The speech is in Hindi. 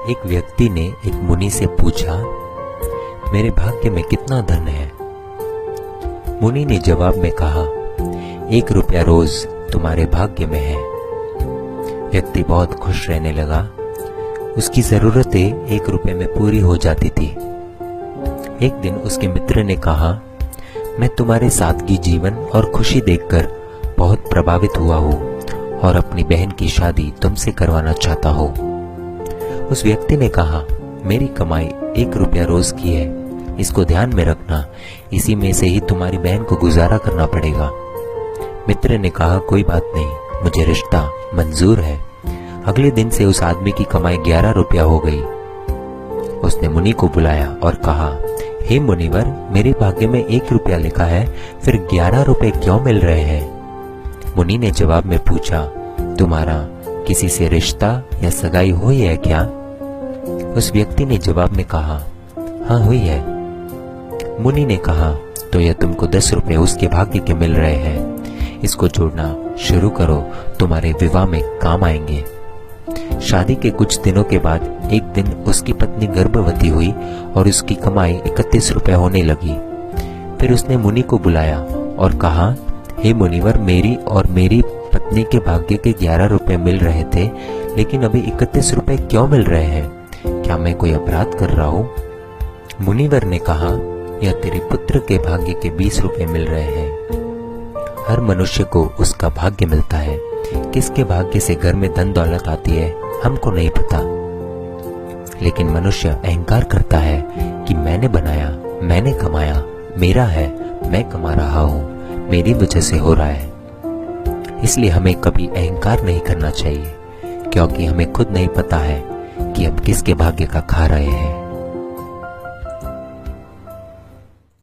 एक व्यक्ति ने एक मुनि से पूछा, मेरे भाग्य में कितना धन है? मुनि ने जवाब में कहा, 1 रुपया रोज तुम्हारे भाग्य में है। व्यक्ति बहुत खुश रहने लगा। उसकी जरूरतें 1 रुपये में पूरी हो जाती थी। एक दिन उसके मित्र ने कहा, मैं तुम्हारे सादगी जीवन और खुशी देखकर बहुत प्रभावित हुआ हूँ और अपनी बहन की शादी तुमसे करवाना चाहता हूँ। उस व्यक्ति ने कहा, मेरी कमाई 1 रुपया रोज की है, इसको ध्यान में रखना, इसी में से ही तुम्हारी बहन को गुजारा करना पड़ेगा। मित्र ने कहा, कोई बात नहीं, मुझे रिश्ता मंजूर है। अगले दिन से उस आदमी की कमाई 11 रुपया हो गई। उसने मुनि को बुलाया और कहा, हे मुनिवर, मेरे भाग्य में 1 रुपया लिखा है, फिर 11 रुपए क्यों मिल रहे हैं? मुनि ने जवाब में पूछा, तुम्हारा किसी से रिश्ता या सगाई हुई है क्या? उस व्यक्ति ने जवाब में कहा, हाँ हुई है। मुनि ने कहा, तो यह तुमको 10 रुपए उसके भाग्य के मिल रहे हैं, इसको जोड़ना शुरू करो, तुम्हारे विवाह में काम आएंगे। शादी के कुछ दिनों के बाद एक दिन उसकी पत्नी गर्भवती हुई और उसकी कमाई 31 रुपए होने लगी। फिर उसने मुनि को बुलाया और कहा, हे मुनिवर, मेरी और मेरी पत्नी के भाग्य के 11 रुपए मिल रहे थे, लेकिन अभी 31 रुपए क्यों मिल रहे हैं? क्या मैं कोई अपराध कर रहा हूँ? मुनिवर ने कहा, यह तेरे पुत्र के भाग्य के 20 रुपए मिल रहे हैं। हर मनुष्य को उसका भाग्य मिलता है। किसके भाग्य से घर में धन दौलत आती है हमको नहीं पता, लेकिन मनुष्य अहंकार करता है कि मैंने बनाया, मैंने कमाया, मेरा है, मैं कमा रहा हूँ, मेरी वजह से हो रहा है। इसलिए हमें कभी अहंकार नहीं करना चाहिए, क्योंकि हमें खुद नहीं पता है कि हम किसके भाग्य का खा रहे हैं।